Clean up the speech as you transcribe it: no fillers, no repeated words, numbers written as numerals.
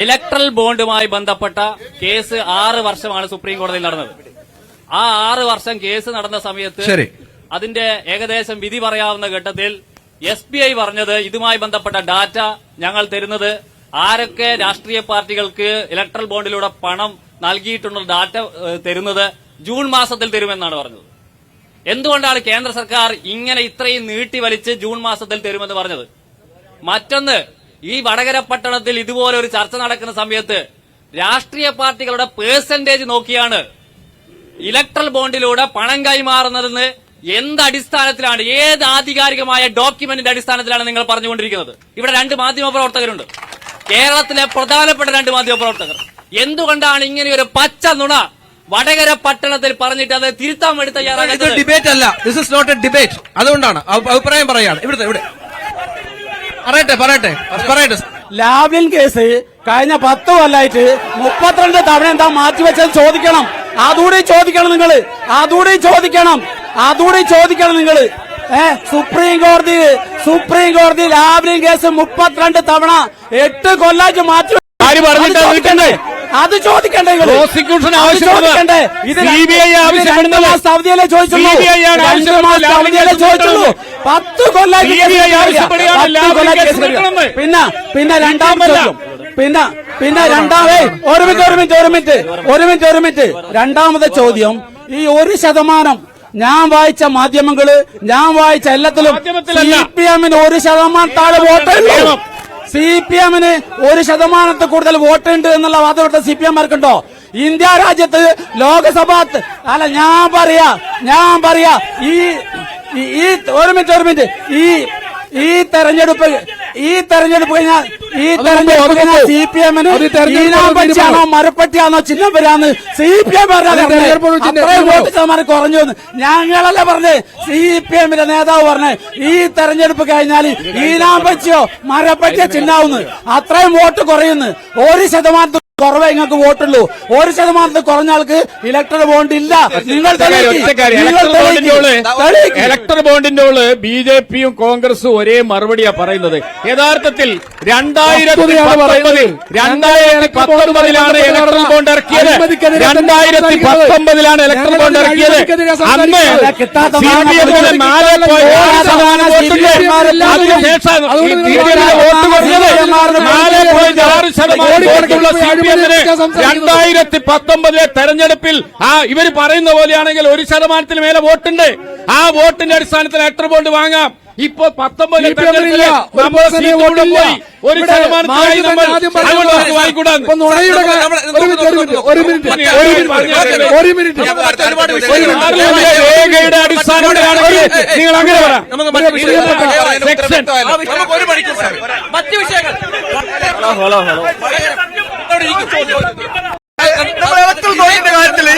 Electoral ബോണ്ടുമായി ബന്ധപ്പെട്ട case 6 വർഷമാണ് supreme കോടതിയിൽ നടന്നത്. ആ 6 വർഷം കേസ് നടന്ന സമയത്ത് അതിന്റെ ഏകദേശം വിധി പറയാവുന്ന ഘട്ടത്തിൽ SBI പറഞ്ഞത് ഇതുമായി ബന്ധപ്പെട്ട ഡാറ്റ ഞങ്ങൾ തരുന്നത് ആരൊക്കെ രാഷ്ട്രീയ പാർട്ടികൾക്ക് ഇലക്ട്രൽ ബോണ്ടിലൂടെ പണം നൽകിയിട്ടുള്ള ഡാറ്റ തരുന്നത് ജൂൺ മാസത്തിൽ തരുമെന്നാണ് പറഞ്ഞത്. എന്തുകൊണ്ടാണ് കേന്ദ്ര സർക്കാർ ഇങ്ങനെ ഇത്രയും നീട്ടിവലിച്ച് ജൂൺ മാസത്തിൽ തരുമെന്ന് പറഞ്ഞത്? മറ്റൊന്ന്, ഈ വടകര പട്ടണത്തിൽ ഇതുപോലെ ഒരു ചർച്ച നടക്കുന്ന സമയത്ത് രാഷ്ട്രീയ പാർട്ടികളുടെ പേഴ്സന്റേജ് നോക്കിയാണ് ഇലക്ട്രൽ ബോണ്ടിലൂടെ പണം കൈമാറുന്നതെന്ന് എന്ത് അടിസ്ഥാനത്തിലാണ്, ഏത് ആധികാരികമായ ഡോക്യുമെന്റിന്റെ അടിസ്ഥാനത്തിലാണ് നിങ്ങൾ പറഞ്ഞുകൊണ്ടിരിക്കുന്നത്? ഇവിടെ 2 മാധ്യമപ്രവർത്തകരുണ്ട്, കേരളത്തിലെ പ്രധാനപ്പെട്ട 2 മാധ്യമപ്രവർത്തകർ. എന്തുകൊണ്ടാണ് ഇങ്ങനെയൊരു പച്ച നുണ വടകര പട്ടണത്തിൽ പറഞ്ഞിട്ട് അത് തിരുത്താൻ വേണ്ടി തയ്യാറാണ്? ഡിബേറ്റ് അല്ല, this is not a debate. അതുകൊണ്ടാണ് അഭിപ്രായം പറയാണ്. ഇവിടെ പറയട്ടെ. ലാവ്ലിൻ കേസ് കഴിഞ്ഞ 10 കൊല്ലമായിട്ട് 32 തവണ എന്താ മാറ്റിവെച്ചത് ചോദിക്കണം. അതുകൂടി ചോദിക്കണം നിങ്ങള്. സുപ്രീം കോടതി ലാവ്ലിൻ കേസ് 32 തവണ 8 കൊല്ലമായിട്ട് മാറ്റി അത് ചോദിക്കണ്ടേ? പ്രോസിക്യൂഷൻ ആവശ്യമുണ്ട്. സൗദിയിലെ ചോദിച്ചുള്ളൂ. 10 കൊല്ലം. പിന്നെ രണ്ടാമത്തെ ചോദ്യം. പിന്നെ ഒരു മിനിറ്റ്. രണ്ടാമത്തെ ചോദ്യം, ഈ 1% ഞാൻ വായിച്ച മാധ്യമങ്ങള്, ഞാൻ വായിച്ച എല്ലാത്തിലും CPM-ന് 1% താഴെ വോട്ടുള്ളൂ. CPM-ന് 1% കൂടുതൽ വോട്ടുണ്ട് എന്നുള്ള വാദം CPM-മാർക്കുണ്ടോ? ഇന്ത്യ രാജ്യത്ത് ലോകസഭ അല്ല, ഞാൻ പറയാ ഒരു മിനിറ്റ് ഈ തെരഞ്ഞെടുപ്പ് കഴിഞ്ഞാൽ CPM-ന് ഈനാമ്പച്ചാണോ മരപ്പറ്റിയാണോ ചിഹ്നം വരാന്ന് CPM വോട്ട് ശതമാനം കുറഞ്ഞു. ഞങ്ങളല്ല പറഞ്ഞ്, CPM-ന്റെ നേതാവ് പറഞ്ഞ് ഈ തെരഞ്ഞെടുപ്പ് കഴിഞ്ഞാൽ ഈനാമ്പച്ചിയോ മരപ്പറ്റിയോ ചിഹ്നാവുന്നു. അത്രയും വോട്ട് കുറയുന്നു. 1% കുറവേ നിങ്ങൾക്ക് വോട്ടുള്ളൂ. 1% കുറഞ്ഞ ആൾക്ക് ഇലക്ട്രൽ ബോണ്ട് ഇല്ല. ഇലക്ട്രൽ ബോണ്ടിന്റെ BJP-യും കോൺഗ്രസും ഒരേ മറുപടിയാ പറയുന്നത്. യഥാർത്ഥത്തിൽ 2019-ലാണ് ഇലക്ട്രൽ ബോണ്ട് ഇറക്കിയത്. 2019-ലാണ് ഇലക്ട്രൽ ബോണ്ട് ഇറക്കിയത്. അന്ന് CPM-ന് 4.6% വോട്ടുണ്ട്. അതിനുശേഷം വോട്ട് കുറഞ്ഞത് 4.6% വോട്ടുള്ള CPM-ന് 2019 തെരഞ്ഞെടുപ്പിൽ ഇവര് പറയുന്ന പോലെയാണെങ്കിൽ 1% മേലെ വോട്ടുണ്ട്. ആ വോട്ടിന്റെ അടിസ്ഥാനത്തിൽ ഇലക്ട്രൽ ബോണ്ട് വാങ്ങാം. ഇപ്പൊ 19 തെരഞ്ഞെടുപ്പിൽ നമ്മൾ സീറ്റുകൂടെ പോയി 1%-ആയി നമ്മൾ വാങ്ങിക്കൂടാന്ന്. രേഖയുടെ അടിസ്ഥാനത്തിലാണെങ്കിൽ നിങ്ങൾ അങ്ങനെ പറയാം. മറ്റു വിഷയങ്ങൾ കാര്യത്തില്